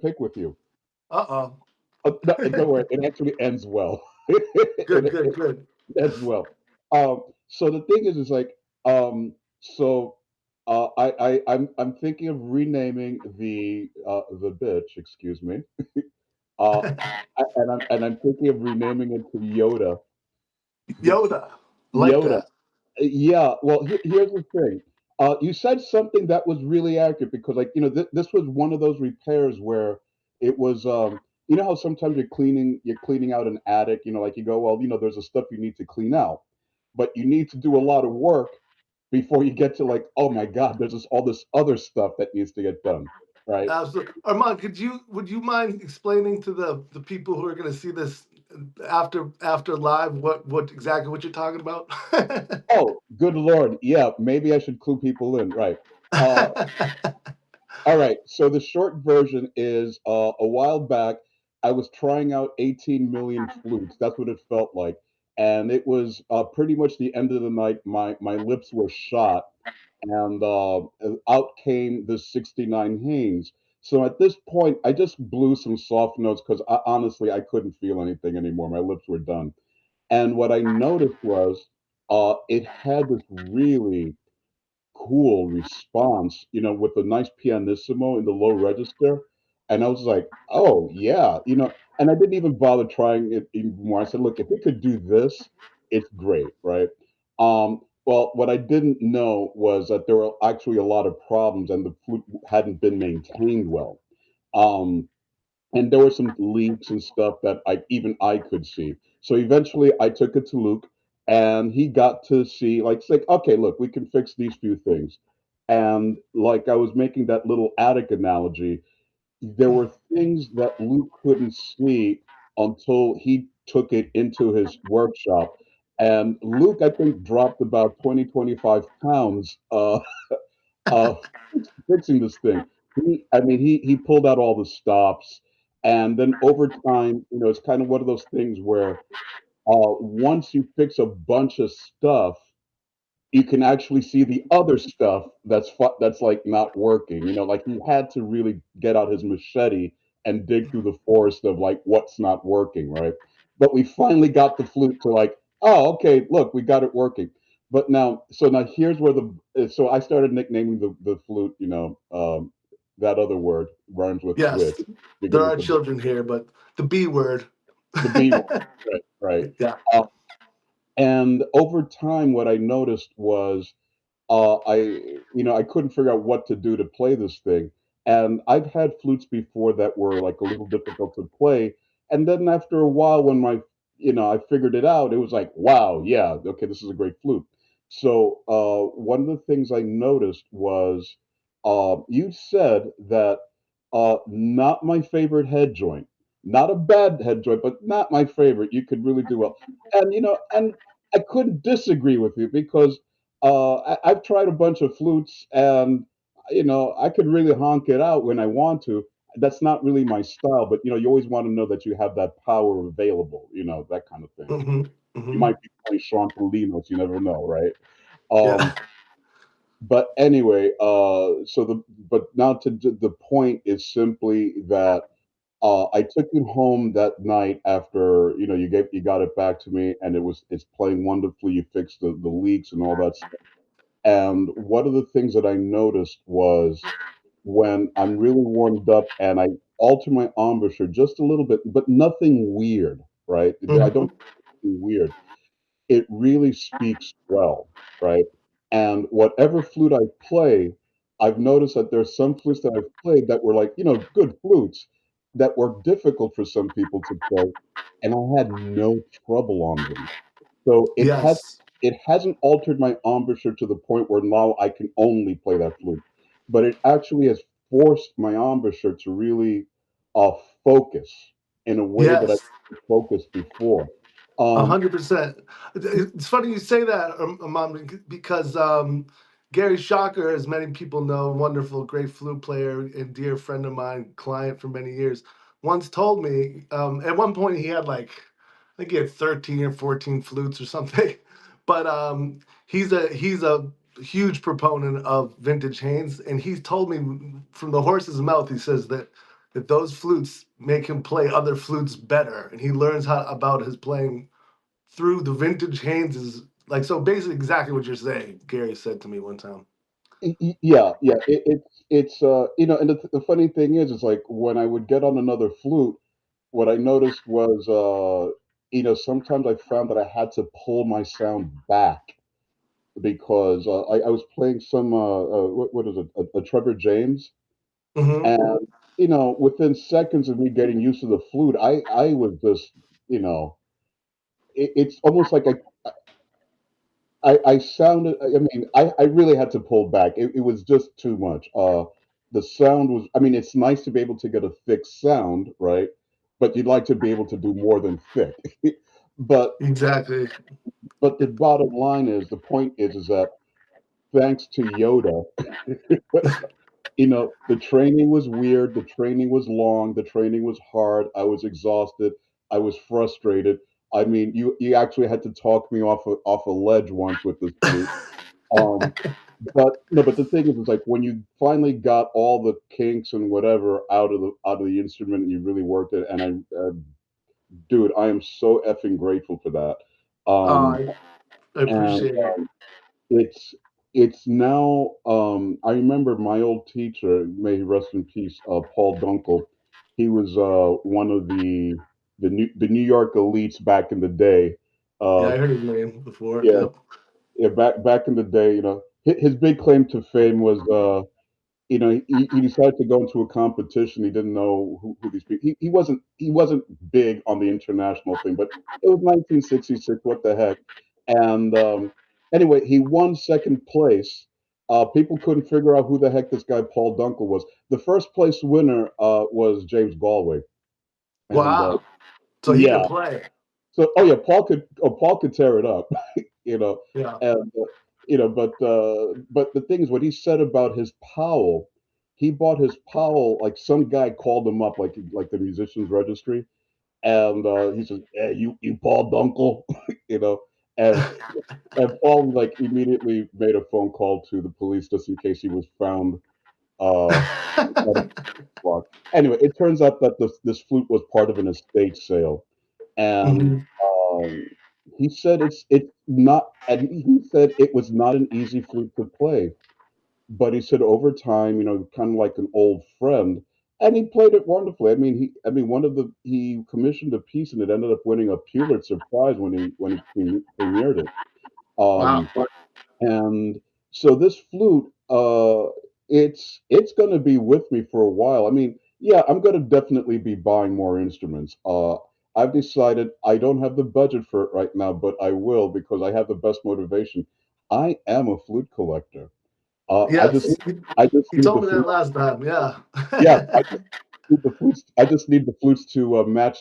pick with you. Uh-oh. No, don't worry, it actually ends well. Good, it, good, good. ends well. So the thing is like, um, so I'm thinking of renaming the bitch. Excuse me. Uh, and I'm thinking of renaming it to Yoda. Yoda. I like Yoda. that. Yeah. Well, here's the thing. You said something that was really accurate because, like, this was one of those repairs where it was. You know how sometimes you're cleaning out an attic. Like you go, well, there's a stuff you need to clean out, but you need to do a lot of work before you get to like, oh my God, there's all this other stuff that needs to get done, right? Absolutely. Armand, would you mind explaining to the people who are going to see this after live what exactly what you're talking about? Oh, good Lord. Yeah, maybe I should clue people in. Right. Uh, all right. So the short version is a while back, I was trying out 18 million flutes. That's what it felt like. And it was pretty much the end of the night. My lips were shot, and out came the 69 Haynes. So at this point, I just blew some soft notes because honestly, I couldn't feel anything anymore. My lips were done. And what I noticed was it had this really cool response, with a nice pianissimo in the low register. And I was like, oh, yeah, and I didn't even bother trying it even more. I said, look, if it could do this, it's great, right? Well, what I didn't know was that there were actually a lot of problems and the flute hadn't been maintained well. Um, and there were some leaks and stuff that I could see. So eventually, I took it to Luke, and he got to see like it's like okay, look, we can fix these few things. And like I was making that little attic analogy, there were things that Luke couldn't see until he took it into his workshop. And Luke, I think, dropped about 20, 25 pounds uh, fixing this thing. I mean, he pulled out all the stops, and then over time, it's kind of one of those things where once you fix a bunch of stuff, you can actually see the other stuff that's like not working. Like he had to really get out his machete and dig through the forest of like what's not working, right? But we finally got the flute to like, oh, okay, look, we got it working. But now here's where so I started nicknaming the flute, that other word rhymes with Yes, witch, begins there with are the children here, but the B word. the B word, right? Right. Yeah. Uh, and over time, what I noticed was I couldn't figure out what to do to play this thing. And I've had flutes before that were like a little difficult to play. And then after a while, when I figured it out, it was like, wow, yeah, okay, this is a great flute. So one of the things I noticed was you said that not my favorite head joint, not a bad head joint, but not my favorite. You could really do well. And I couldn't disagree with you because I've tried a bunch of flutes, and I could really honk it out when I want to. That's not really my style, but you always want to know that you have that power available, that kind of thing. Hmm. You Hmm. might be playing Sean Polinos, you never know, right? Yeah. Um, but anyway, but now the point is simply that I took it home that night after you got it back to me, and it's playing wonderfully. You fixed the leaks and all that stuff. And one of the things that I noticed was when I'm really warmed up and I alter my embouchure just a little bit, but nothing weird, right? I don't Hmm. do anything weird. It really speaks well, right? And whatever flute I play, I've noticed that there's some flutes that I've played that were like, good flutes that were difficult for some people to play, and I had no trouble on them. So Yes. it hasn't altered my embouchure to the point where now I can only play that flute, but it actually has forced my embouchure to really uh, focus in a way that I Yes. couldn't focus before. Um, 100%. It's funny you say that, Mom, because Gary Schocker, as many people know, wonderful, great flute player and dear friend of mine, client for many years, once told me at one point he had like, I think he had 13 or 14 flutes or something. But he's a huge proponent of vintage Haynes, and he's told me from the horse's mouth, he says that that those flutes make him play other flutes better, and he learns how about his playing through the vintage Haynes. Like, so basically exactly what you're saying. Gary said to me one time. Yeah, yeah. And the funny thing is like when I would get on another flute, what I noticed was, sometimes I found that I had to pull my sound back because I was playing some what is it, a Trevor James, Hmm. and within seconds of me getting used to the flute, I was just, it's almost like I sounded. I mean, I really had to pull back. It was just too much. The sound was. I mean, it's nice to be able to get a thick sound, right? But you'd like to be able to do more than thick. but Exactly. but the bottom line is, the point is that thanks to Yoda, the training was weird. The training was long. The training was hard. I was exhausted. I was frustrated. I mean, you actually had to talk me off a ledge once with this flute. Um, but no, but the thing is like when you finally got all the kinks and whatever out of the instrument and you really worked it, and dude, I am so effing grateful for that. Um, Oh, I and appreciate it. it's it's now. I remember my old teacher, may he rest in peace, Paul Dunkel. He was one of the New York elites back in the day. Yeah, Uh, I heard his name before. yeah, Yep. yeah, back in the day, his big claim to fame was, he decided to go into a competition. He didn't know who these people. He wasn't big on the international thing, but it was 1966. What the heck? And anyway, he won second place. People couldn't figure out who the heck this guy Paul Dunkel was. The first place winner was James Galway, and Wow. So he yeah. could play. So, oh yeah, Paul could tear it up, you know, Yeah. and but the thing is, what he said about his Powell, he bought his Powell, like some guy called him up, like the musicians registry, and he says, "Yeah, you Paul Dunkel," you know, and and Paul like immediately made a phone call to the police just in case he was found uh, at a block. Anyway, it turns out that this flute was part of an estate sale, and Hmm. um, he said it's not, and he said it was not an easy flute to play, but he said over time, kind of like an old friend, and he played it wonderfully. I mean, he commissioned a piece, and it ended up winning a Pulitzer Prize when he premiered it. Wow. Um, and so this flute, it's going to be with me for a while. I mean, yeah, I'm going to definitely be buying more instruments. I've decided I don't have the budget for it right now, but I will because I have the best motivation. I am a flute collector. Yes. I just He need the told me that flute. last time. Yeah. Yeah, I just need the flutes. I just need the flutes to match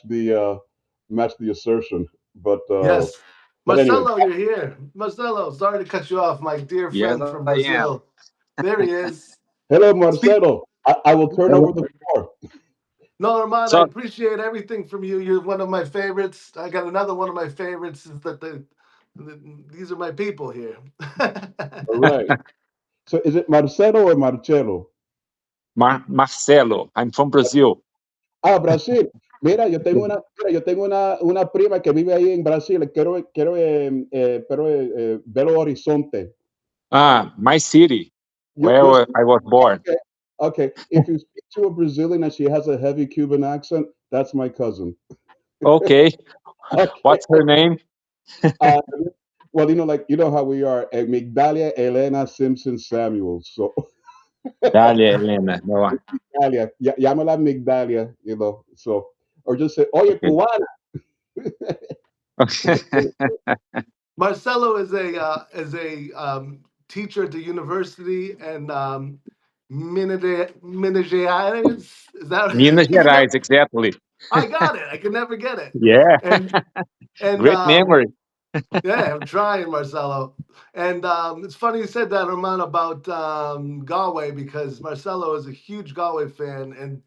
the assertion. Yes. But anyway, Marcelo, you're here. Marcelo, sorry to cut you off, my dear Yes, friend I from am. Brazil. There he is. hello, Speak. Marcelo. I will turn over the floor. No, Armand, I So, appreciate everything from you. You're one of my favorites. I got another one of my favorites is that these are my people here. All right. So is it Marcelo or Marcelo? Marcelo, I'm from Brazil. Ah, Brasil. Mira, yo tengo una prima que vive ahí en Brasil. Quiero Belo Horizonte. My city, Your where I was born. okay, okay. If you speak to a Brazilian and she has a heavy Cuban accent, that's my cousin. Okay, Okay. what's her name? Uh, well, like how we are, Migdalia Elena Simpson Samuel. So Dalia Helena. No, Migdalia, llámala Migdalia, So, or just say, oye, okay. cubana. Marcelo is a teacher at the university and Minas Gerais. Is that Minas you know? Gerais, exactly. I got it. I can never get it. Yeah, And great memory. yeah, I'm trying, Marcelo. And it's funny you said that, Roman, about Galway because Marcelo is a huge Galway fan, and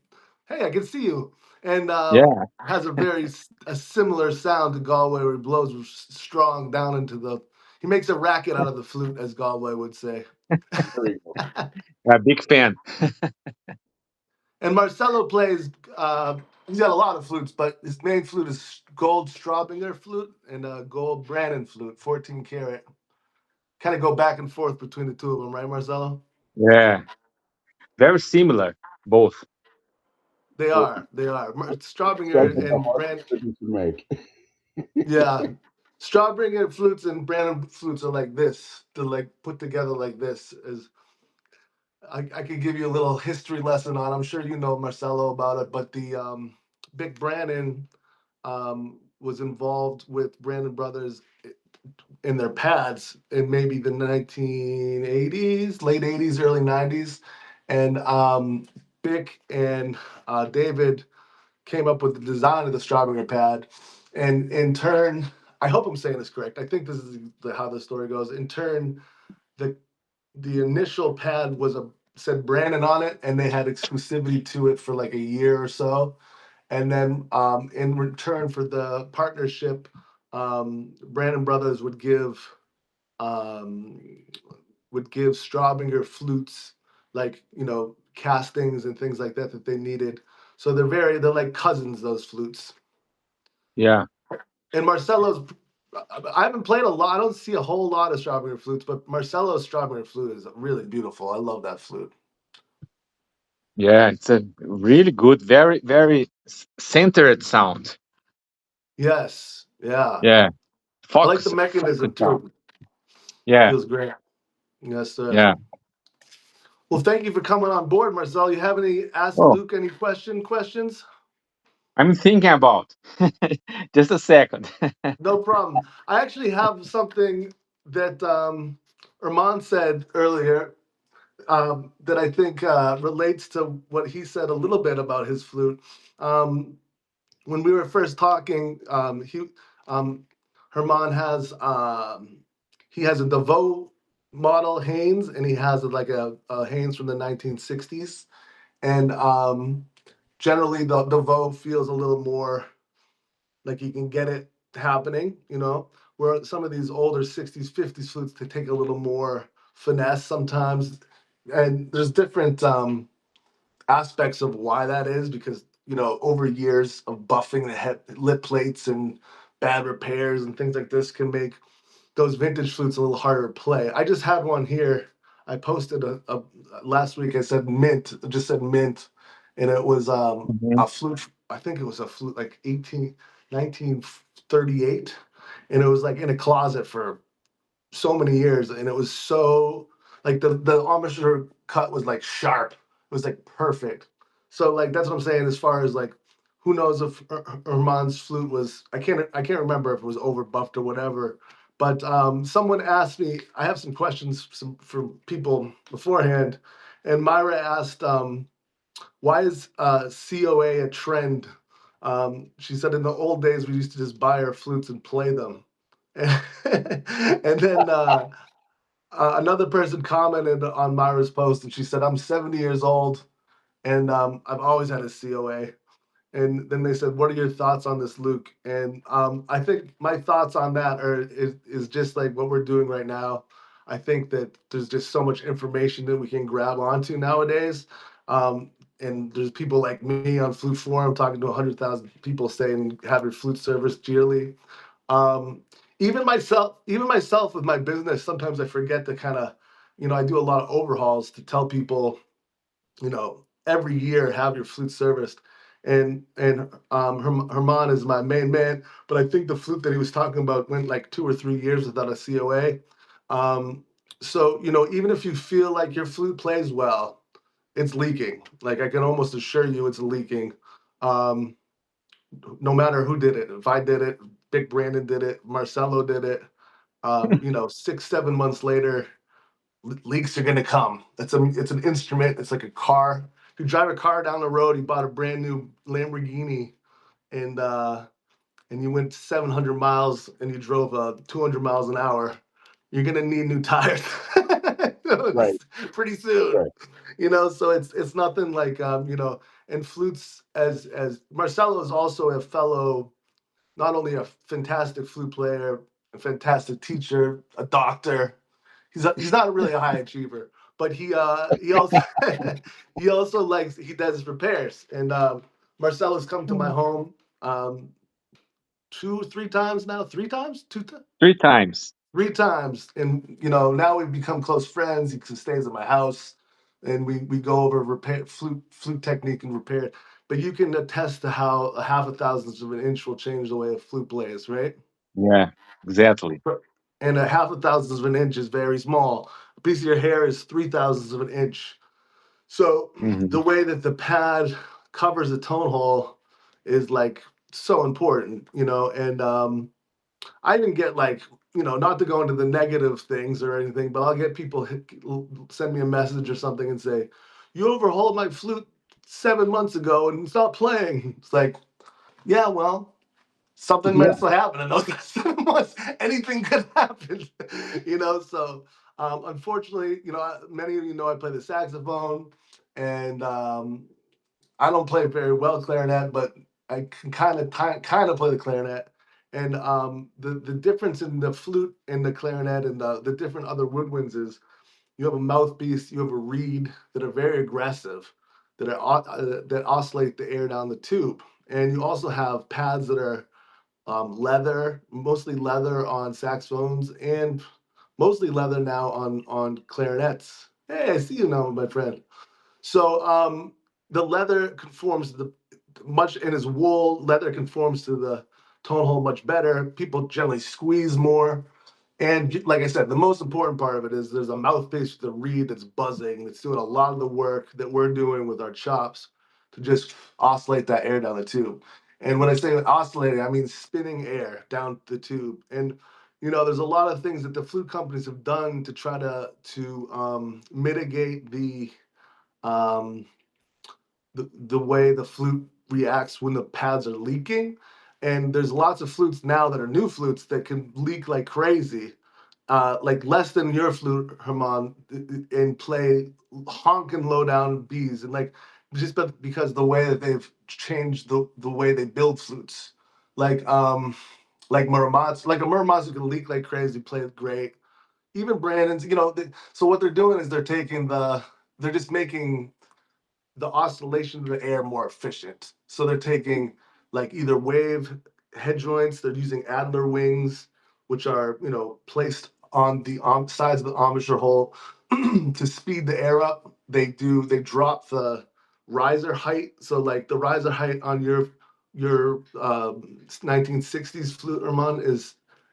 hey, I can see you. And Yeah, has a similar sound to Galway, where he blows strong down into the. He makes a racket out of the flute, as Galway would say. There we go. a big fan. And Marcelo plays. He's got a lot of flutes, but his main flute is gold Straubinger flute and a gold Brannan flute, 14 karat. Kind of go back and forth between the two of them, right, Marcelo? Yeah, very similar, both. They Well, are. They are. sounds Straubinger like a and hard Brannan. decision to make. Yeah, Straubinger flutes and Brannan flutes are like this. They're like put together like this. Is I could give you a little history lesson on. I'm sure you know Marcelo about it, but the Big Brannan was involved with Brandon Brothers in their pads in maybe the 1980s, late 80s, early 90s. And Bick and David came up with the design of the Straubinger pad. And in turn, I hope I'm saying this correct. I think this is how the story goes. In turn, the initial pad said Brandon on it, and they had exclusivity to it for like a year or so. And then in return for the partnership, Brandon Brothers um, would give Straubinger flutes, like castings and things like that they needed. So they're like cousins, those flutes. Yeah, And Marcelo's, I haven't played a lot. I don't see a whole lot of Straubinger flutes, but Marcelo's Straubinger flute is really beautiful. I love that flute. yeah, it's a really good, very, very centered sound. Yes, yeah. Yeah, I like the focus mechanism sound. too. Yeah, Feels great. Yes, sir. yeah. Well, thank you for coming on board, Marcel. You have any ask Oh, Luke any questions? I'm thinking about. Just a second. No problem. I actually have something that Erman said earlier that I think relates to what he said a little bit about his flute. When we were first talking, Herman has he has a DeVoe model Haynes, and he has like a Haynes from the 1960s, and generally the DeVoe feels a little more like you can get it happening, where some of these older 60s, 50s flutes, they take a little more finesse sometimes. And there's different aspects of why that is, because, over years of buffing the lip plates and bad repairs and things like this can make those vintage flutes a little harder to play. I just had one here. I posted a last week. I said mint, it just said mint, and it was Mhm. a flute. I think it was a flute like 1938, and it was like in a closet for so many years, and it was so like the embouchure cut was like sharp. It was like perfect. So like that's what I'm saying as far as like who knows if Herman's flute was I can't remember if it was over buffed or whatever. But someone asked me. I have some questions from people beforehand, and Myra asked, "Why is COA a trend?" She said, "In the old days, we used to just buy our flutes and play them." And then another person commented on Myra's post, and she said, "I'm 70 years old, and I've always had a COA." And then they said, "What are your thoughts on this, Luke?" And I think my thoughts on that is just like what we're doing right now. I think that there's just so much information that we can grab onto nowadays. And there's people like me on Flute Forum talking to 100,000 people saying, have your flute service yearly. Um, even myself with my business, sometimes I forget to kind of, I do a lot of overhauls to tell people, every year have your flute serviced. And Herman is my main man, but I think the flute that he was talking about went like 2 or 3 years without a COA. Um, so even if you feel like your flute plays well, it's leaking. Like I can almost assure you, it's leaking. Um, no matter who did it. If I did it, Big Brandon did it, Marcelo did it. 6, 7 months later, leaks are gonna come. It's an instrument. It's like a car. If you drive a car down the road, you bought a brand new Lamborghini, and and you went 700 miles and you drove 200 miles an hour, you're gonna need new tires Right, pretty soon. right. So it's nothing like and flutes, as Marcelo is also a fellow, not only a fantastic flute player, a fantastic teacher, a doctor. He's not really a high achiever, but he also he also likes he does repairs. And Marcelo's come to my home um, 2 3 times now, 3 times, Three times. 3 times, and now we've become close friends. He stays at my house, and we go over repair flute technique and repair. But you can attest to how a half a thousandth of an inch will change the way a flute plays, right? Yeah, exactly. And a half a thousandth of an inch is very small. A piece of your hair is 3 thousandths of an inch. So Hmm. the way that the pad covers the tone hole is like so important, and I even get like, not to go into the negative things or anything, but I'll get people send me a message or something and say, "You overhauled my flute 7 months ago and it's not playing." It's like, yeah, well, something might Yeah. still happen in those 7 months. Anything could happen, So unfortunately, many of you know I play the saxophone, and I don't play very well clarinet, but I can kind of play the clarinet. And the difference in the flute and the clarinet and the different other woodwinds is you have a mouthpiece, you have a reed that are very aggressive, that oscillate the air down the tube, and you also have pads that are leather, mostly leather on saxophones, and mostly leather now on clarinets. Hey, I see you now, my friend. So the leather conforms to the much, and as wool, leather conforms to the tone hole much better. People generally squeeze more. And like I said, the most important part of it is there's a mouthpiece with a reed that's buzzing, that's doing a lot of the work that we're doing with our chops to just oscillate that air down the tube. And when I say oscillating, I mean spinning air down the tube. And there's a lot of things that the flute companies have done to try to mitigate um, the way the flute reacts when the pads are leaking. And there's lots of flutes now that are new flutes that can leak like crazy, like less than your flute, Herman, and play honking low down B's, and like just because the way that they've changed the way they build flutes, like like Muramatsu, like a Muramatsu can leak like crazy, play it great. Even Brandon's, so what they're doing is they're just making the oscillation of the air more efficient. So they're taking like either wave head joints, they're using Adler wings, which are, placed on the sides of the embouchure hole to speed the air up. They drop the riser height. So like the riser height on your 1960s flute, Herman,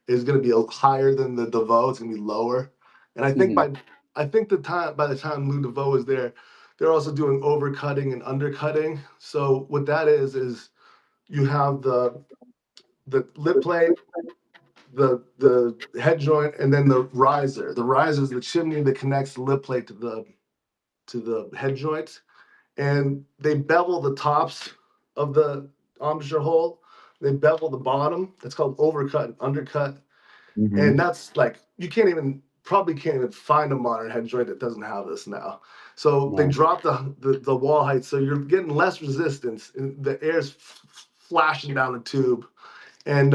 is going to be higher than the DeVoe. It's going to be lower. And Hmm. I think by the time Lou DeVoe is there, they're also doing overcutting and undercutting. So what that is you have the lip plate, the head joint, and then the riser. The riser is the chimney that connects the lip plate to the head joint, and they bevel the tops of the embouchure hole. They bevel the bottom. That's called overcut and undercut. Hmm. And that's like you probably can't even find a modern head joint that doesn't have this now. So they Wow. drop the wall height, so you're getting less resistance, and the air's flashing down the tube, and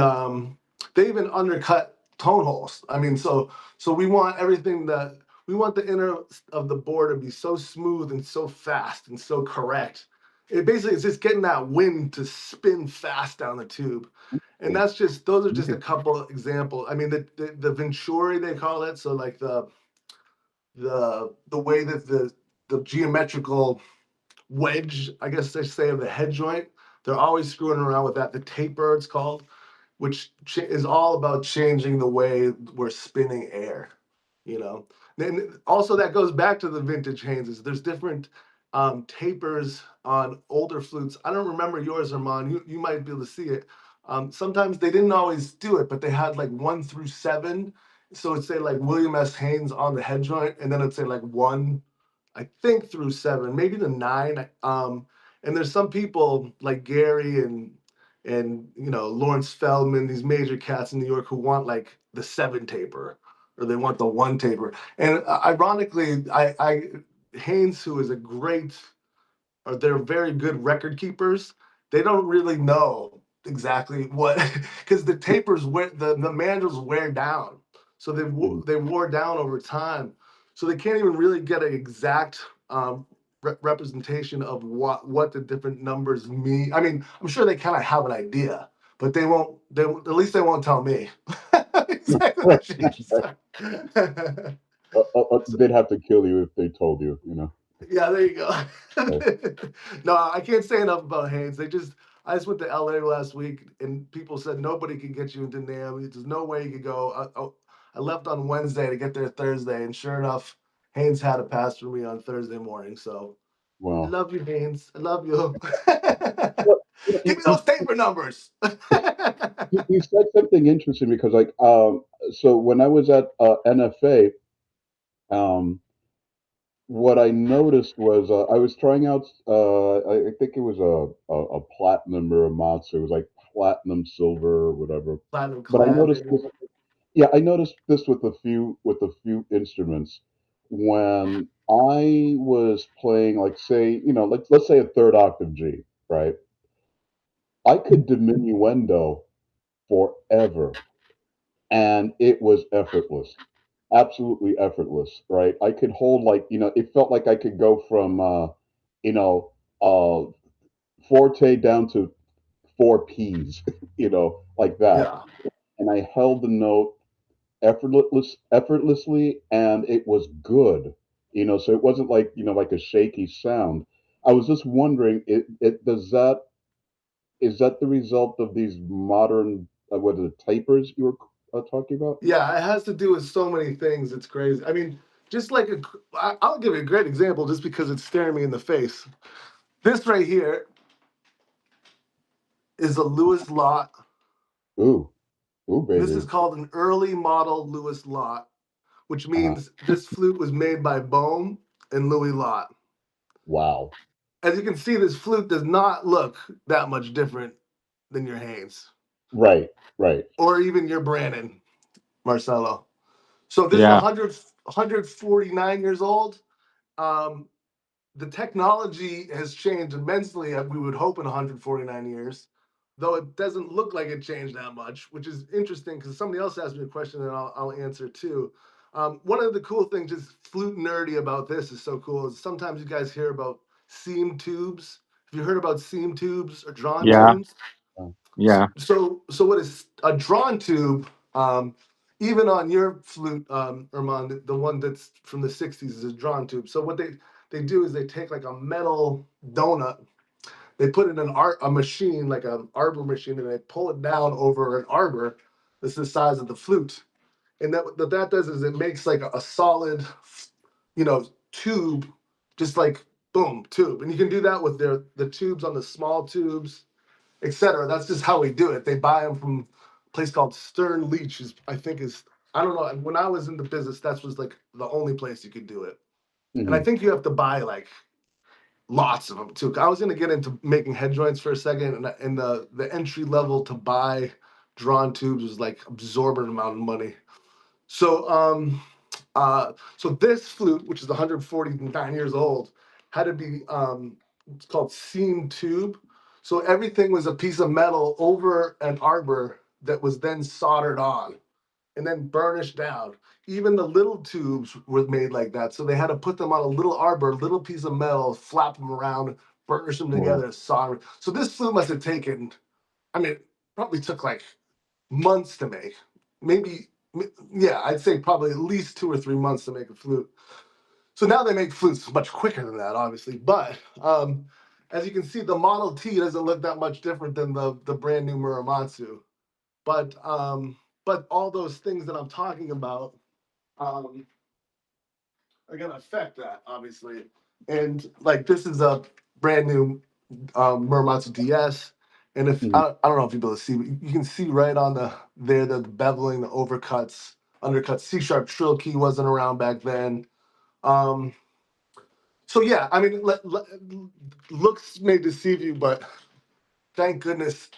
they even undercut tone holes. I mean, so we want everything that we want the inner of the board to be so smooth and so fast and so correct. It basically is just getting that wind to spin fast down the tube. And those are just a Okay. couple of examples. I mean, the Venturi, they call it. So like the way that the geometrical wedge, I guess they say, of the head joint, they're always screwing around with that. The taper, it's called, which is all about changing the way we're spinning air. You know, then also that goes back to the vintage Hayneses. There's different tapers on older flutes. I don't remember yours, Armand. You might be able to see it. Sometimes they didn't always do it, but they had like 1 through 7. So it'd say like William S. Haynes on the head joint, and then it'd say like 1, I think, through 7, maybe the 9. And there's some people like Gary and Lawrence Feldman, these major cats in New York who want like the 7 taper, or they want the 1 taper. And ironically, I Haynes, who is a great, or they're very good record keepers, they don't really know exactly what, because the tapers wear, the mandrels wear down, so Mhm. they wore down over time. so they can't even really get an exact representation of what the different numbers mean. I mean, I'm sure they kind of have an idea, but they won't. They at least they won't tell me exactly Right. what shapes are. So, They'd have to kill you if they told you, you know. yeah, there you go. Right. No, I can't say enough about Haynes. I just went to LA last week, and people said nobody can get you into NAM. There's no way you could go. I left on Wednesday to get there Thursday, and sure enough, Haynes had a pass for me on Thursday morning. So I Well, love you, Haynes. I love you. well, you, know, Give me those paper numbers. you said something interesting because, like, so when I was at NFA, um, what I noticed was I was trying out. I think it was a platinum Muramatsu. It was like platinum, silver, or whatever. Platinum But I clad, noticed maybe. this. Yeah, I noticed this with a few instruments. When I was playing, like, say, let's say a third octave G, right? I could diminuendo forever, and it was effortless, absolutely effortless, right? I could hold, like, it felt like I could go from you know uh forte down to four P's, like that, Yeah. and I held the note effortlessly, and it was good, so it wasn't like, like a shaky sound. I was just wondering, it does that is that the result of these modern, what are the tapers you were talking about? Yeah, it has to do with so many things. It's crazy. I mean, just like I'll give you a great example just because it's staring me in the face. This right here is a Lewis lot. Ooh, ooh, This baby. is called an early model Lewis lot, which Uh-huh. means this flute was made by Bohm and Louis Lott. Wow. As you can see, this flute does not look that much different than your Haynes Right, right. or even your Brannon, Marcelo. So this is Yeah. 149 years old. Um, the technology has changed immensely, we would hope, in 149 years, though it doesn't look like it changed that much, which is interesting because somebody else asked me a question and I'll answer too. One of the cool things, just flute nerdy about this, is so cool, is sometimes you guys hear about seam tubes. Have you heard about seam tubes or drawn Yeah. tubes? Uh, Yeah. So what is a drawn tube? Even on your flute, Erman, the one that's from the '60s is a drawn tube. So what they do is they take like a metal donut, they put it in a machine like an arbor machine, and they pull it down over an arbor that's the size of the flute. And that does is it makes like a solid, tube, just like boom tube. And you can do that with the tubes on the small tubes, etc. That's just how we do it. They buy them from a place called Stern Leach, I think is, I don't know. When I was in the business, that was like the only place you could do it. And I mhm. think you have to buy like lots of them too. I was gonna get into making head joints for a second, and the entry level to buy drawn tubes was like absorbent amount of money. So so this flute, which is 149 years old, had to be it's called seam tube. So everything was a piece of metal over an arbor that was then soldered on and then burnished down. Even the little tubes were made like that. So they had to put them on a little arbor, little piece of metal, flap them around, burnish them Wow. together, solder. So this flute must have taken, I mean, probably took like months to make. Maybe, yeah, I'd say probably at least 2 or 3 months to make a flute. So now they make flutes much quicker than that, obviously. But as you can see, the Model T doesn't look that much different than the brand new Muramatsu. But all those things that I'm talking about um, are going to affect that, obviously. And like this is a brand new Muramatsu DS. And if Mhm. I don't know if you'll be able to see, but you can see right on the beveling, the overcuts, undercuts. C sharp trill key wasn't around back then. Um, so yeah, I mean, looks may deceive you, but thank goodness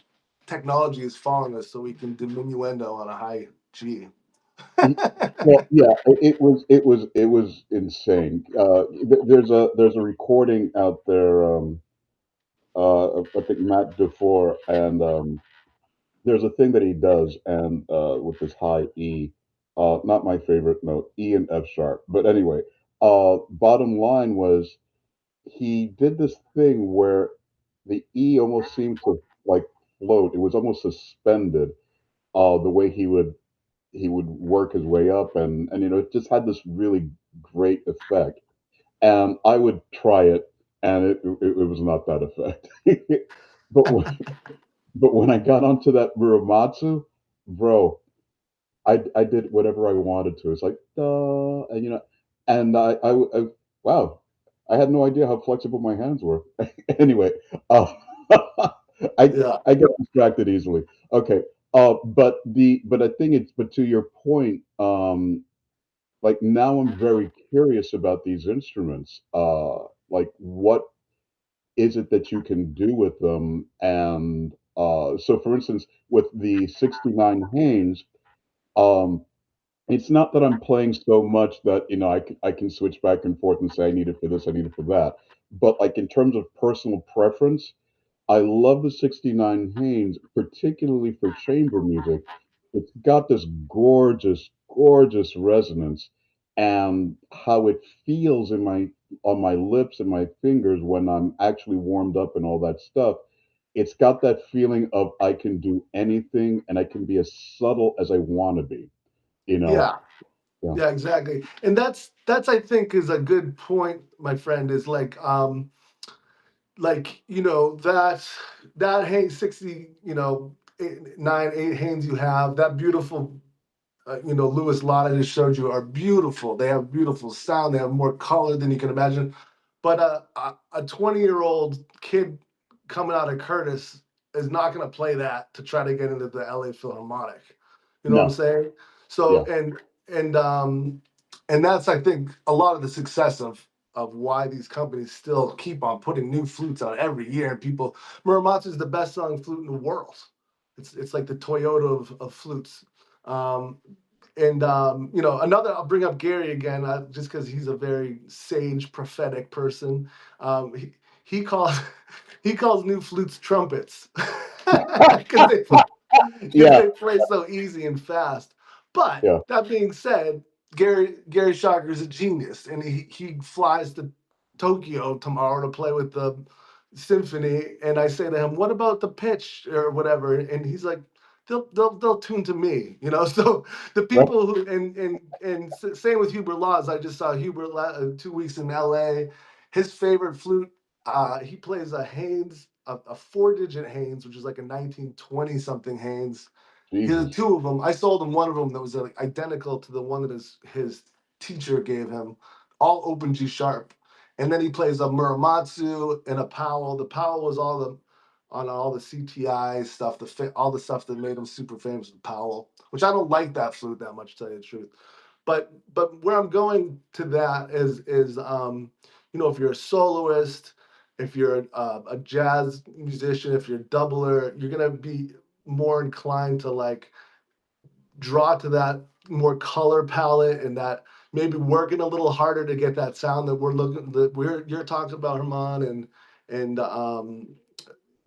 technology is following us so we can diminuendo on a high G. Y- Well, yeah, it was insane. There's a recording out there. I think Matt Dufour, and there's a thing that he does, and with this high E. Not my favorite note, E and F sharp. But anyway, bottom line was he did this thing where the E almost seemed to like float. It was almost suspended. The way he would work his way up, and it just had this really great effect. And I would try it, and it was not that effect. but when, but when I got onto that Muramatsu, bro, I did whatever I wanted to. It's like duh, and and wow, I had no idea how flexible my hands were. Anyway, uh, I Yeah, I get distracted easily. Okay, but I think but to your point, like now I'm very curious about these instruments. Like what is it that you can do with them? And so, for instance, with the '69 Haynes, um, it's not that I'm playing so much that I can switch back and forth and say I need it for this, I need it for that. But like in terms of personal preference, I love the '69 Haynes, particularly for chamber music. It's got this gorgeous, gorgeous resonance, and how it feels on my lips and my fingers when I'm actually warmed up and all that stuff. It's got that feeling of I can do anything and I can be as subtle as I want to be. You know, yeah, yeah. yeah, exactly. And that's I think is a good point, my friend. Is like that Haynes 60, 9 8 Haynes you have that beautiful Lewis Lotta just showed you are beautiful. They have beautiful sound. They have more color than you can imagine. But a 20-year-old kid coming out of Curtis is not going to play that to try to get into the LA Philharmonic. You know what I'm No, saying? So yeah. and that's I think a lot of the success of why these companies still keep on putting new flutes out every year. And people, Muramatsu is the best selling flute in the world. It's like the Toyota of flutes. Um, and another, I'll bring up Gary again, just because he's a very sage, prophetic person. He calls he calls new flutes trumpets because Yeah, they play so easy and fast. But yeah. that being said, Gary Schocker is a genius, and he flies to Tokyo tomorrow to play with the symphony. And I say to him, "What about the pitch or whatever?" And he's like, "They'll tune to me." So the Right. people who same with Hubert Laws. I just saw Hubert 2 weeks in L.A. His favorite flute. He plays a Haynes, a 4-digit Haynes, which is like a 1920 something Haynes. He has Jesus. two of them. I sold him one of them that was like identical to the one that his teacher gave him, all open G sharp. And then he plays a Muramatsu and a Powell. The Powell was on all the CTI stuff, all the stuff that made him super famous with Powell, which I don't like that flute that much, to tell you the truth. But where I'm going to that is if you're a soloist, if you're a jazz musician, if you're a doubler, you're gonna be more inclined to like draw to that more color palette and that maybe working a little harder to get that sound that you're talking about, Herman, and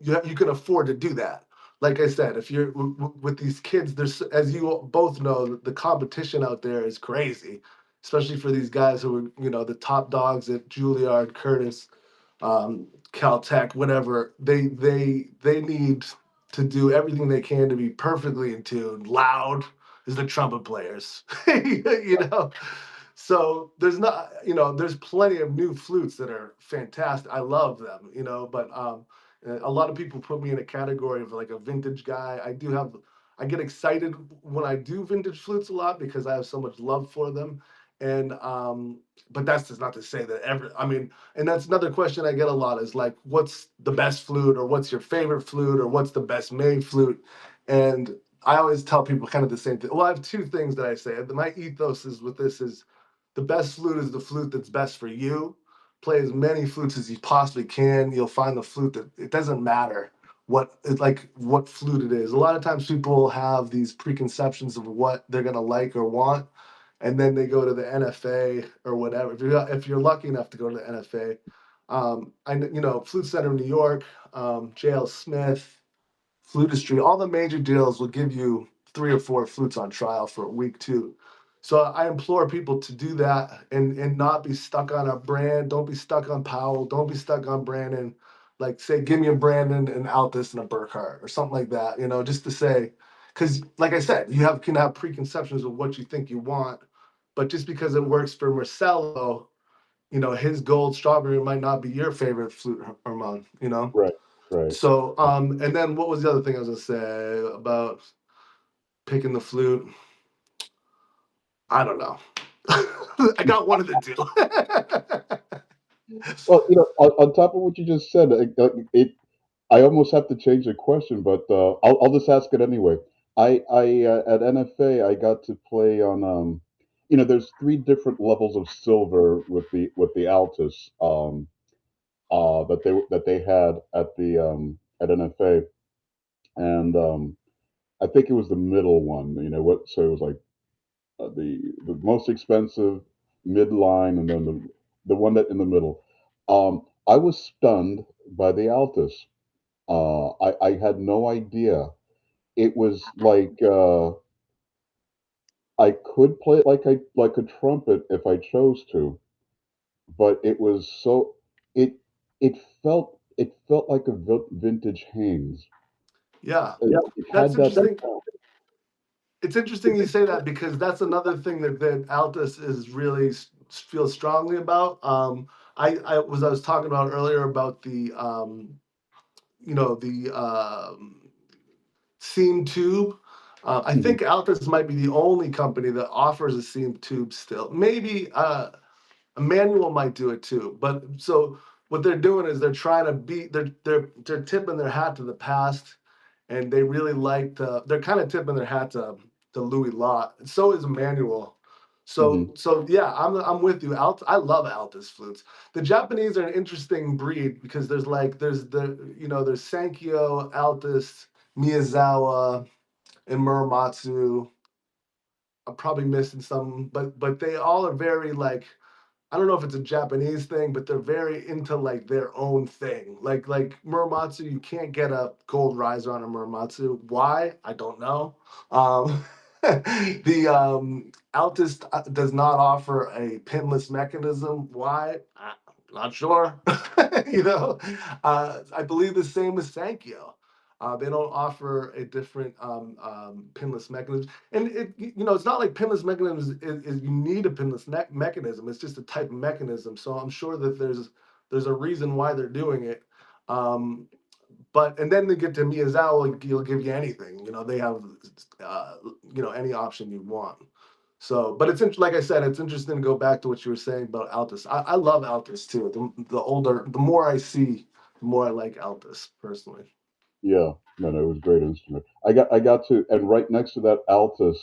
you can afford to do that. Like I said, if you're with these kids, there's, as you both know, the competition out there is crazy, especially for these guys who are the top dogs at Juilliard, Curtis, Caltech, whatever. They need to do everything they can to be perfectly in tune, loud as the trumpet players. you know. So there's plenty of new flutes that are fantastic. I love them, but a lot of people put me in a category of like a vintage guy. I get excited when I do vintage flutes a lot because I have so much love for them. And but that's just not to say that and that's another question I get a lot is like, what's the best flute, or what's your favorite flute, or what's the best made flute? And I always tell people kind of the same thing. Well, I have two things that I say. My ethos is with this is the best flute is the flute that's best for you. Play as many flutes as you possibly can. You'll find the flute that it doesn't matter what flute it is. A lot of times people have these preconceptions of what they're gonna like or want, and then they go to the NFA or whatever. If you're lucky enough to go to the NFA, Flute Center in New York, JL Smith, Flutistry, all the major deals will give you 3 or 4 flutes on trial for a week too. So I implore people to do that and not be stuck on a brand. Don't be stuck on Powell. Don't be stuck on Brandon. Like say, give me a Brandon, an Altus, and a Burkhart or something like that. Just to say, because like I said, can have preconceptions of what you think you want, but just because it works for Marcelo, his gold strawberry might not be your favorite flute hormone. Right, right. So and then what was the other thing I was gonna say about picking the flute? I don't know. I got one of the two. Well, on top of what you just said, I almost have to change the question, but I'll just ask it anyway. I at NFA I got to play on there's three different levels of silver with the Altus that they had at NFA, and I think it was the middle one. So it was like the most expensive, midline, and then the one that in the middle. I was stunned by the Altus. I had no idea. It was like I could play it like a trumpet if I chose to, but it was so it it felt like a vintage Haynes. Yeah, It that's had that interesting. It's interesting you say that because that's another thing that Altus is really feels strongly about. I was talking about earlier about the seam tube. I Mhm, think Altus might be the only company that offers a seam tube still. Maybe a manual might do it too. But so what they're doing is they're trying to beat. They're tipping their hat to the past, and they really like to. They're kind of tipping their hat to Louis Lott. And so is Manuel. mhm. So yeah, I'm with you. I love Altus flutes. The Japanese are an interesting breed because there's Sankyo, Altus, Miyazawa, and Muramatsu. I'm probably missing some, but they all are very like I don't know if it's a Japanese thing, but they're very into like their own thing. Like Muramatsu, you can't get a gold riser on a Muramatsu. Why? I don't know. The Altus does not offer a pinless mechanism. Why? Not sure. I believe the same with Sankyo. They don't offer a different pinless mechanism, and it's not like pinless mechanisms is you need a pinless mechanism. It's just a type of mechanism. So I'm sure that there's a reason why they're doing it. Um, but and then they get to Miyazawa, he'll give you anything. They have any option you want. So, but like I said, it's interesting to go back to what you were saying about Altus. I love Altus too. The more I see, the more I like Altus personally. Yeah, no, no, it was a great instrument. I got to, and right next to that Altus,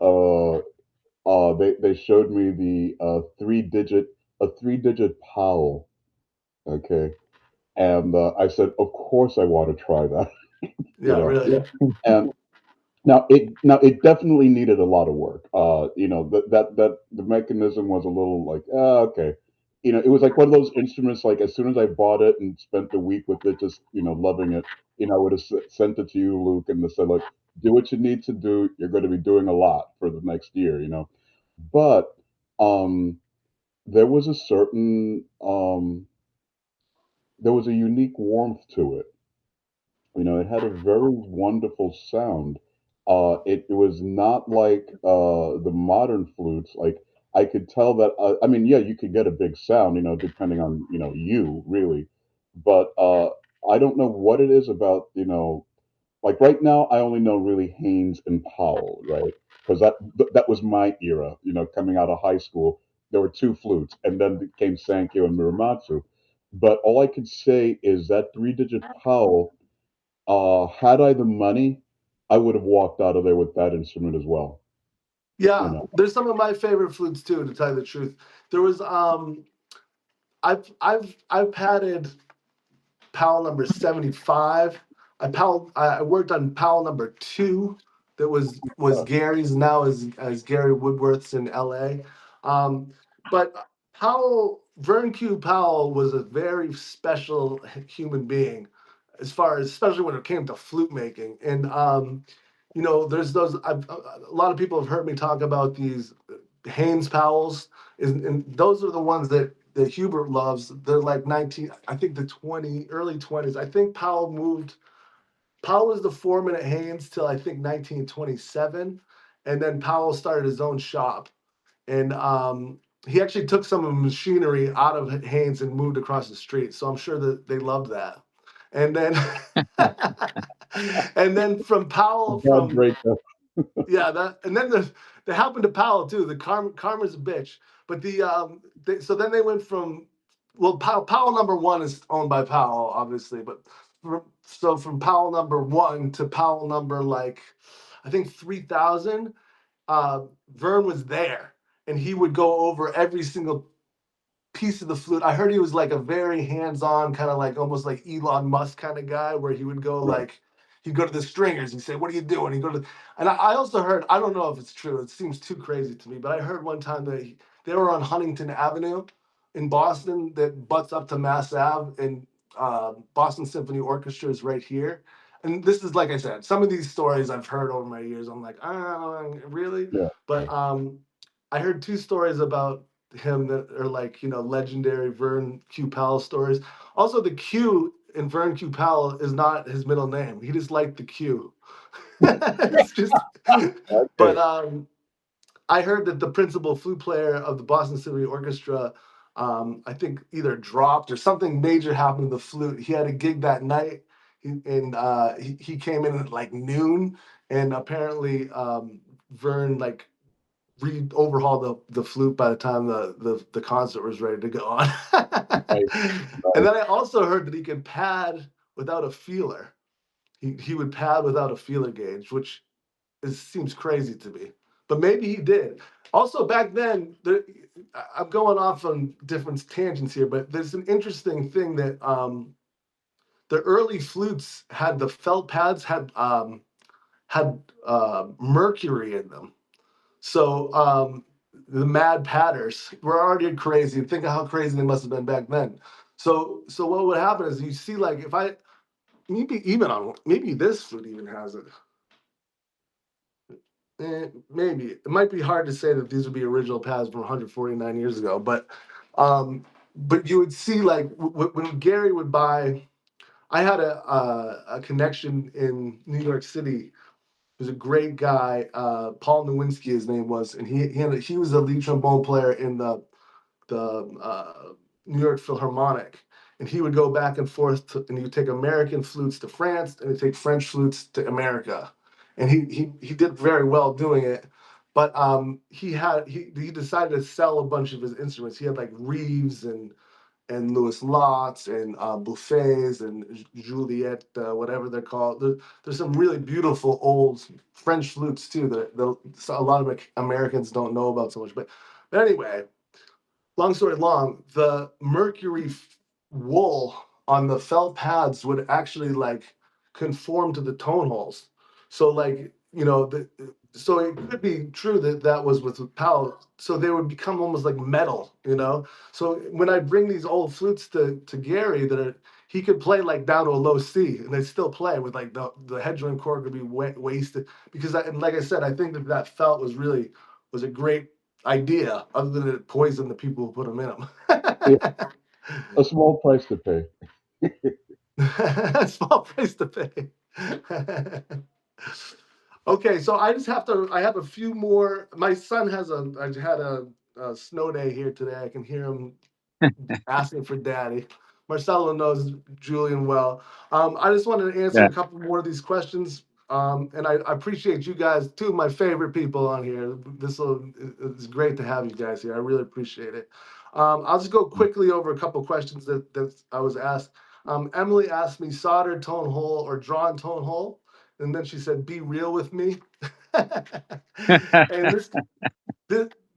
uh, they showed me the three digit Powell. Okay, and I said, of course I want to try that. you Yeah, know, really. and now it definitely needed a lot of work. That the mechanism was a little like, okay. It was like one of those instruments. Like as soon as I bought it and spent a week with it, just loving it. I would have sent it to you, Luke, and said, look, do what you need to do. You're going to be doing a lot for the next year. But um, there was a certain there was a unique warmth to it. It had a very wonderful sound. It was not like the modern flutes. Like I could tell that. I mean, yeah, you could get a big sound, depending on you really. But I don't know what it is about. Like right now, I only know really Haynes and Powell, right? Because that was my era. Coming out of high school, there were two flutes, and then came Sankyo and Muramatsu. But all I could say is that three-digit Powell, had I the money, I would have walked out of there with that instrument as well. You Yeah, know. there's some of my favorite flutes too. To tell you the truth, there was I've padded Powell number 75. I worked on Powell number 2 that was Yeah. Gary's now as Gary Woodworth's in LA. But Powell Vern Q. Powell was a very special human being as far as especially when it came to flute making. And there's those. A lot of people have heard me talk about these Haynes Powells, and those are the ones that Hubert loves. They're like 19, I think early 20s. I think Powell was the foreman at Haynes till I think 1927, and then Powell started his own shop, and he actually took some of the machinery out of Haynes and moved across the street. So I'm sure that they loved that. And then, and then from Powell, Bad breakup. yeah, and then they happened to Powell too. The karma's a bitch. But so then they went from, well, Powell number one is owned by Powell, obviously, but from Powell number one to Powell number like I think 3,000, Vern was there, and he would go over every single piece of the flute. I heard he was like a very hands-on, kind of like almost like Elon Musk kind of guy, where he would go Right. like he'd go to the stringers and say, "What are you doing?" He'd go to, and I also heard, I don't know if it's true, it seems too crazy to me, but I heard one time that they were on Huntington Avenue in Boston that butts up to Mass Ave, and Boston Symphony Orchestra is right here. And this is, like I said, some of these stories I've heard over my years. I'm like, really? Yeah. But I heard two stories about him that are like, legendary Vern Q Powell stories. Also, the Q in Vern Q Powell is not his middle name. He just liked the Q. It's just, but Okay. I heard that the principal flute player of the Boston Symphony Orchestra, I think either dropped or something major happened to the flute. He had a gig that night, he came in at like noon, and apparently Vern like overhaul the flute by the time the concert was ready to go on. Right. And Right. then I also heard that he could pad without a feeler. He would pad without a feeler gauge, which seems crazy to me, but maybe he did. Also, back then, I'm going off on different tangents here, but there's an interesting thing that the early flutes had the felt pads had mercury in them. So the mad patters were already crazy. Think of how crazy they must have been back then. So what would happen is you see, like, if I maybe this flute even has it. Maybe it might be hard to say that these would be original pads from 149 years ago, but you would see like when Gary would buy. I had a connection in New York City. He was a great guy. Paul Nowinski, his name was, and he was a lead trombone player in the New York Philharmonic, and he would go back and forth, and he would take American flutes to France, and he'd take French flutes to America, and he did very well doing it. But he decided to sell a bunch of his instruments. He had like Reeves and Louis Lotz and Buffets and Juliet, whatever they're called. There's some really beautiful old French flutes too that a lot of Americans don't know about so much. But anyway, long story long, the mercury wool on the felt pads would actually like conform to the tone holes. So like, so it could be true that that was with Powell. So they would become almost like metal. So when I bring these old flutes to Gary, he could play like down to a low C, and they still play with like the head joint chord could be wasted because and like I said, I think that felt was a great idea, other than it poisoned the people who put them in Yeah. them. A small price to pay. Small price to pay. Okay, so I have a few more. My son I had a snow day here today. I can hear him asking for daddy. Marcelo knows Julian well. I just wanted to answer Yeah. a couple more of these questions. And I appreciate you guys, two of my favorite people on here. It's great to have you guys here. I really appreciate it. I'll just go quickly over a couple questions that I was asked. Emily asked me soldered tone hole or drawn tone hole. And then she said, be real with me. And this,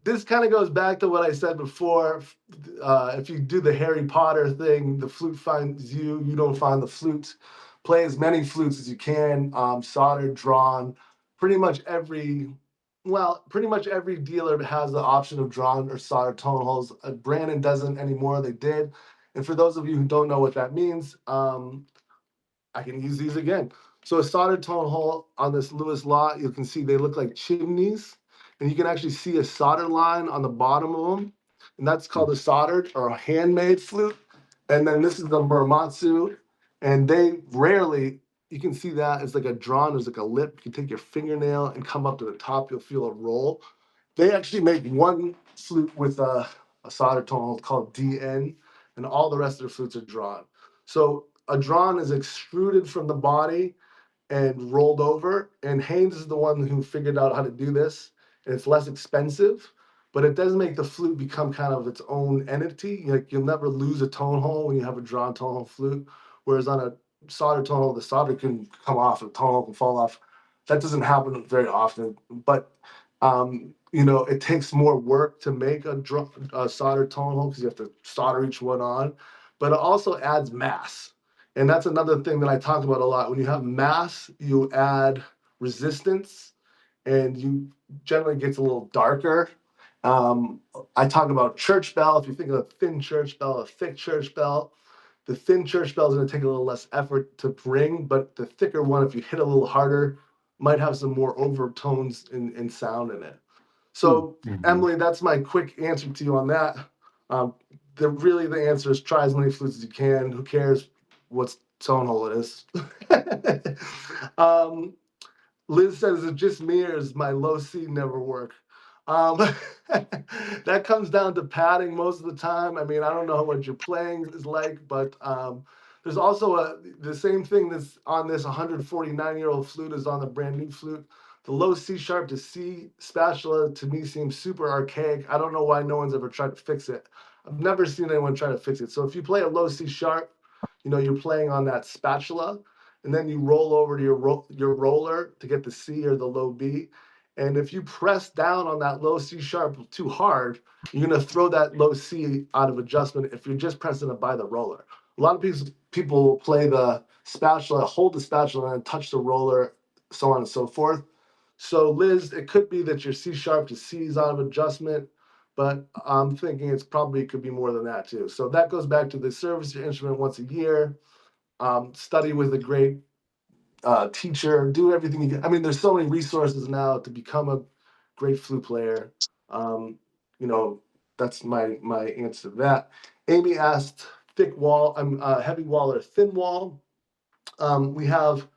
this kind of goes back to what I said before. If you do the Harry Potter thing, the flute finds you, you don't find the flute. Play as many flutes as you can, soldered, drawn. Pretty much every dealer has the option of drawn or soldered tone holes. Brandon doesn't anymore. They did. And for those of you who don't know what that means, I can use these again. So a soldered tone hole on this Lewis Law, you can see they look like chimneys, and you can actually see a solder line on the bottom of them, and that's called a soldered or a handmade flute. And then this is the Muramatsu, and they rarely, you can see that it's like a drawn, there's like a lip. You can take your fingernail and come up to the top, you'll feel a roll. They actually make one flute with a soldered tone hole called DN, and all the rest of the flutes are drawn. So a drawn is extruded from the body and rolled over. And Haynes is the one who figured out how to do this. And it's less expensive, but it does make the flute become kind of its own entity. Like you'll never lose a tone hole when you have a drawn tone hole flute. Whereas on a soldered tone hole, the solder can come off, the tone hole can fall off. That doesn't happen very often. But it takes more work to make a soldered tone hole because you have to solder each one on. But it also adds mass. And that's another thing that I talk about a lot. When you have mass, you add resistance, and you generally gets a little darker. I talk about church bell. If you think of a thin church bell, a thick church bell, the thin church bell is going to take a little less effort to bring, but the thicker one, if you hit a little harder, might have some more overtones in sound in it. So, Emily, that's my quick answer to you on that. The answer is try as many flutes as you can. Who cares what tone hole it is? Liz says, it just me or does my low C never work? Um, that comes down to padding most of the time. I mean, I don't know what your playing is like, but there's also the same thing that's on this 149-year-old flute is on the brand new flute. The low C sharp to C spatula to me seems super archaic. I don't know why no one's ever tried to fix it. I've never seen anyone try to fix it. So if you play a low C sharp, you're playing on that spatula, and then you roll over to your roller to get the C or the low B. And if you press down on that low C sharp too hard, you're going to throw that low C out of adjustment if you're just pressing it by the roller. A lot of people play the spatula, hold the spatula, and touch the roller, so on and so forth. So, Liz, it could be that your C sharp to C is out of adjustment, but I'm thinking it's probably could be more than that too. So that goes back to the service your instrument once a year, study with a great teacher, do everything you can. I mean, there's so many resources now to become a great flute player. You know, that's my answer to that. Amy asked, thick wall, heavy wall or thin wall. We have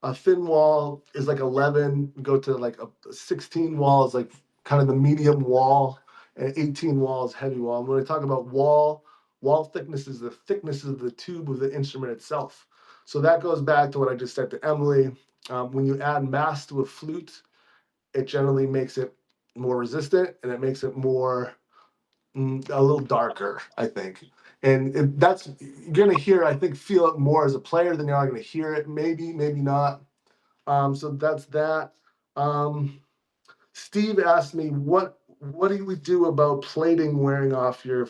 a thin wall is like 11. We go to like a 16 wall is like kind of the medium wall, and 18 wall is heavy wall. And when I talk about wall thickness is the thickness of the tube of the instrument itself. So that goes back to what I just said to Emily. When you add mass to a flute, it generally makes it more resistant, and it makes it more a little darker, I think. And that's you're gonna hear, I think, feel it more as a player than you're gonna hear it. Maybe, maybe not. So that's that. Steve asked me, what do we do about plating wearing off your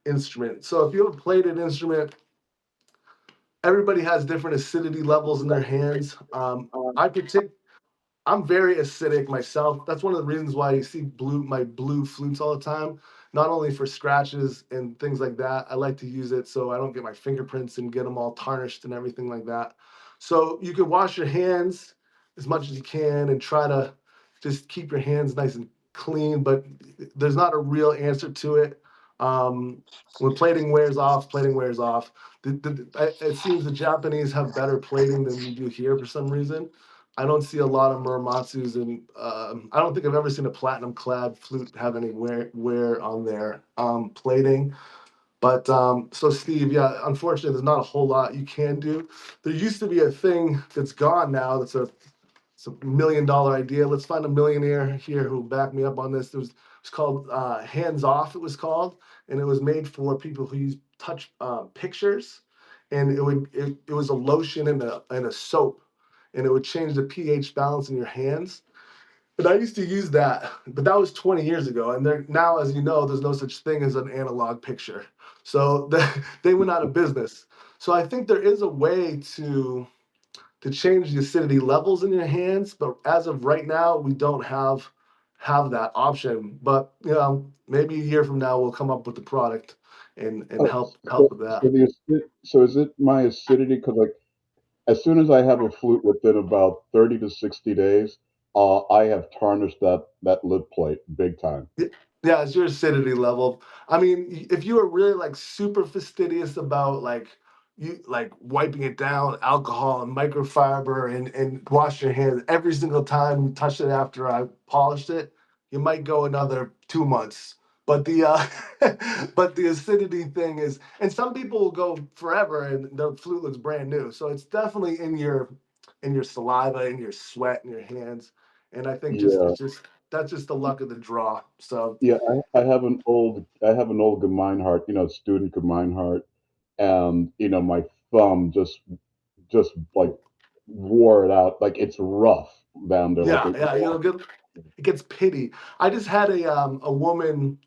instrument? So if you have a plated instrument, everybody has different acidity levels in their hands. I'm very acidic myself. That's one of the reasons why you see my blue flutes all the time. Not only for scratches and things like that, I like to use it so I don't get my fingerprints and get them all tarnished and everything like that. So you can wash your hands as much as you can and try to just keep your hands nice and clean, but there's not a real answer to it. When plating wears off, plating wears off. It seems the Japanese have better plating than we do here for some reason. I don't see a lot of Muramatsus, and I don't think I've ever seen a platinum clad flute have any wear on their plating. But so Steve, yeah, unfortunately, there's not a whole lot you can do. There used to be a thing that's gone now. It's a $1 million idea. Let's find a millionaire here who will back me up on this. It's called Hands Off. It was called, and it was made for people who use touch pictures, and it was a lotion and a soap, and it would change the pH balance in your hands. But I used to use that, but that was 20 years ago. And now, as you know, there's no such thing as an analog picture. So they went out of business. So I think there is a way to change the acidity levels in your hands, but as of right now, we don't have that option. But maybe a year from now, we'll come up with the product and Oh, help so with that. so is it my acidity? Because like as soon as I have a flute within about 30 to 60 days, I have tarnished that lid plate big time. Y- Yeah, it's your acidity level. I mean, if you are really like super fastidious about like you like wiping it down, with alcohol and microfiber and wash your hands every single time you touch it after I polished it, you might go another 2 months. But the but the acidity thing is, and some people will go forever and their flute looks brand new. So it's definitely in your saliva, in your sweat, in your hands. And I think just Yeah, it's just that's just the luck of the draw. So yeah. I have an old Gemeinhart, student Gemeinhart, and my thumb just like wore it out. Like it's rough down there. Like yeah, it. yeah, it gets pity. I just had a woman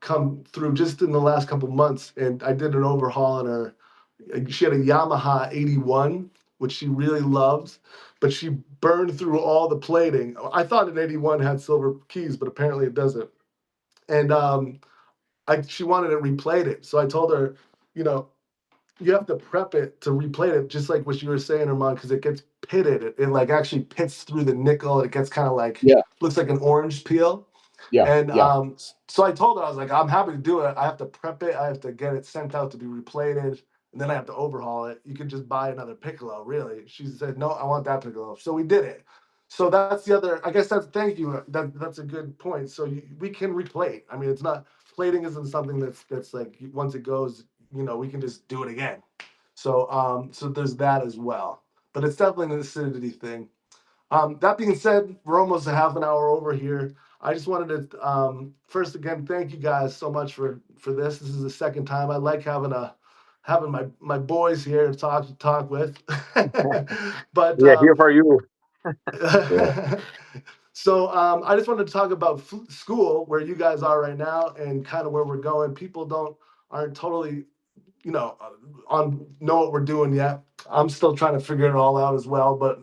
come through just in the last couple months, and I did an overhaul on her. She had a Yamaha 81, which she really loves, but she burned through all the plating. I thought an 81 had silver keys, but apparently it doesn't. And she wanted it replated, so I told her, you know, you have to prep it to replate it, just like what you were saying, Armand, because it gets pitted. It like actually pits through the nickel. It gets kind of like Yeah, looks like an orange peel. yeah, And yeah, so I told her, I was like, I'm happy to do it. I have to prep it. I have to get it sent out to be replated, and then I have to overhaul it. You could just buy another piccolo, really. She said, no, I want that piccolo. So we did it. So that's the other. I guess that's thank you. That's a good point. So we can replate. I mean, it's not plating isn't something that's like once it goes, we can just do it again. So there's that as well. But it's definitely an acidity thing. That being said, we're almost a half an hour over here. I just wanted to first again thank you guys so much for this. This is the second time. I like having my boys here to talk with. But Yeah, here for you. yeah. so I just wanted to talk about school, where you guys are right now, and kind of where we're going. People aren't totally on know what we're doing yet. I'm still trying to figure it all out as well, but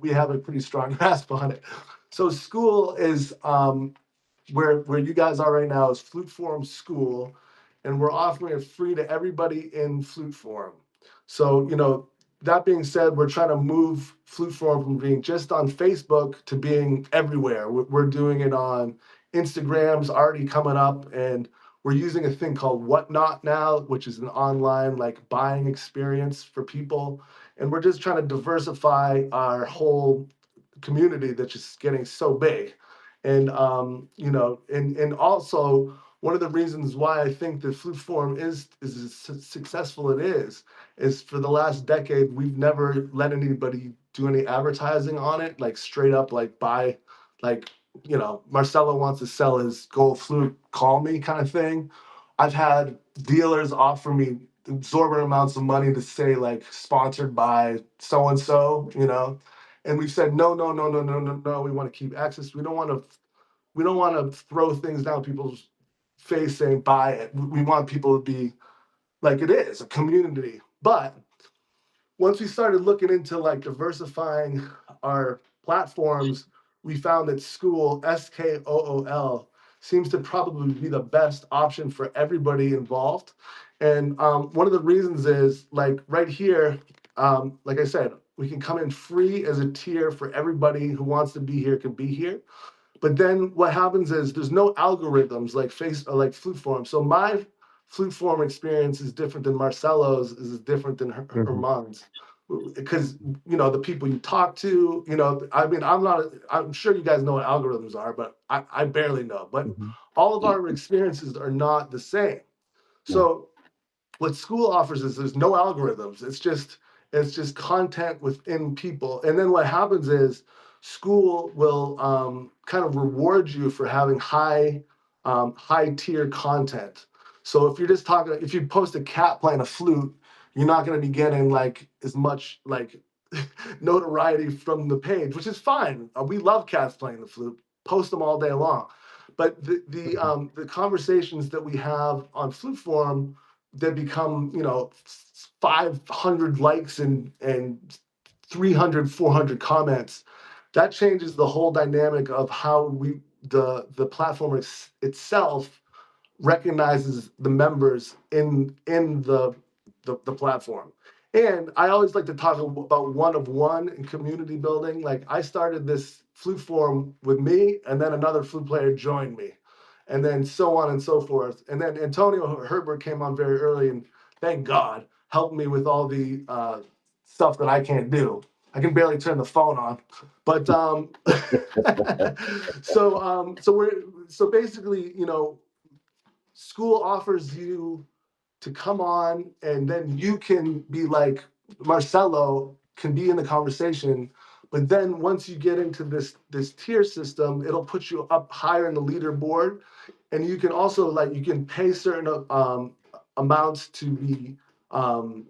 we have a pretty strong grasp on it. So school is where you guys are right now is Flute Forum School, and we're offering it free to everybody in Flute Forum. So that being said, we're trying to move Flute Forum from being just on Facebook to being everywhere. We're doing it on Instagram's already coming up, and we're using a thing called Whatnot now, which is an online like buying experience for people. And we're just trying to diversify our whole community that's just getting so big. And and also one of the reasons why I think the Flute Forum is as successful it is for the last decade we've never let anybody do any advertising on it, like straight up like buy, like Marcelo wants to sell his gold flute, call me kind of thing. I've had dealers offer me exorbitant amounts of money to say like sponsored by so and so, and we've said no, no, no, no, no, no, no. We want to keep access. We don't want to throw things down people's face saying buy it. We want people to be like it is a community. But once we started looking into like diversifying our platforms, we found that School seems to probably be the best option for everybody involved. And one of the reasons is like right here, like I said, we can come in free as a tier for everybody who wants to be here can be here. But then what happens is there's no algorithms like like Flute Forum. So my Flute Forum experience is different than Marcelo's, is different than Mhm, Herman's. Because the people you talk to, I mean, I'm sure you guys know what algorithms are, but I barely know. But mhm, all of our experiences are not the same. No. So what school offers is there's no algorithms. It's just content within people. And then what happens is school will kind of reward you for having high tier content. So if you're just talking, if you post a cat playing a flute, you're not going to be getting like as much like notoriety from the page, which is fine. We love cats playing the flute. Post them all day long. But mhm, the conversations that we have on Flute Forum that become 500 likes and 300 400 comments, that changes the whole dynamic of how the platform itself recognizes the members in the platform. And I always like to talk about one of one in community building. Like I started this flute forum with me, and then another flute player joined me, and then so on and so forth. And then Antonio Herbert came on very early, and thank God helped me with all the stuff that I can't do. I can barely turn the phone on, but so basically, school offers you to come on, and then you can be like Marcelo can be in the conversation. But then once you get into this tier system, it'll put you up higher in the leaderboard, and you can also like you can pay certain amounts to be um,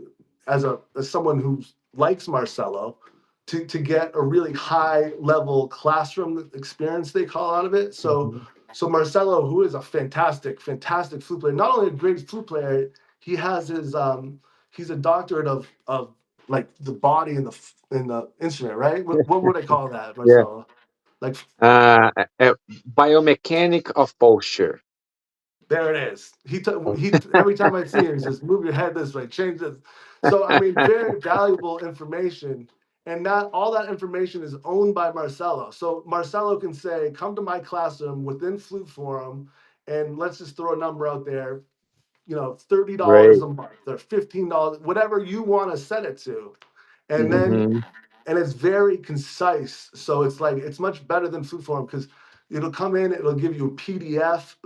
as someone who likes Marcelo to get a really high level classroom experience, they call out of it. Mhm. So Marcelo, who is a fantastic flute player, not only a great flute player, he has his he's a doctorate of like the body in the instrument, right? What would I call that, Yeah. Marcelo? Like Biomechanic of posture. there it is. He every time I see him, he says, "Move your head this way, change this." So I mean, very valuable information, and not all that information is owned by Marcelo. So Marcelo can say, "Come to my classroom within Flute Forum, and let's just throw a number out there. $30 Great. a month or $15, whatever you want to set it to." And Mhm. then Hmm. and it's very concise. So it's like it's much better than Flute Forum because it'll come in, it'll give you a PDF,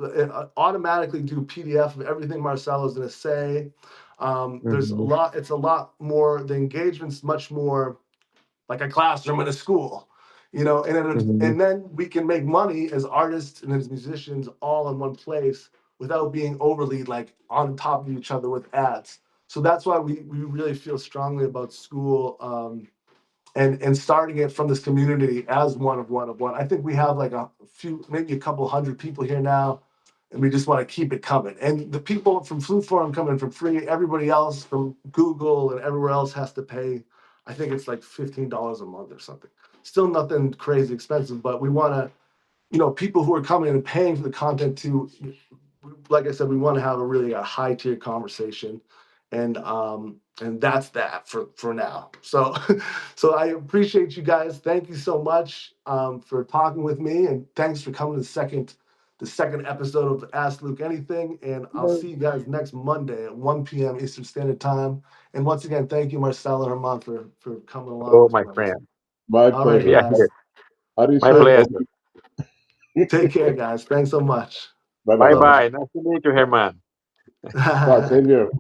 automatically do PDF of everything Marcelo's going to say. Hmm. It's a lot more, the engagement's much more like a classroom in a school, Hmm. and then we can make money as artists and as musicians all in one place without being overly like on top of each other with ads. So that's why we really feel strongly about school. And starting it from this community as one of one of one. I think we have like a few, maybe a couple hundred people here now, and we just want to keep it coming. And the people from Flute Forum come in for free. Everybody else from Google and everywhere else has to pay. I think it's like $15 a month or something. Still nothing crazy expensive, but we want to, people who are coming and paying for the content to, like I said, we want to have a high tier conversation, and that's that for now. So, so I appreciate you guys. Thank you so much for talking with me, and thanks for coming to the second episode of Ask Luke Anything. And I'll see you guys next Monday at 1 p.m. Eastern Standard Time. And once again, thank you, Marcelo Herman, for coming along Oh, this my Wednesday. friend. My All right, We pleasure. are guys. here. How do you My All say right. pleasure. Take care, guys. Thanks so much. bye Bye bye? Bye bye. Nice to meet you, Herman. Bye. bye. Same here.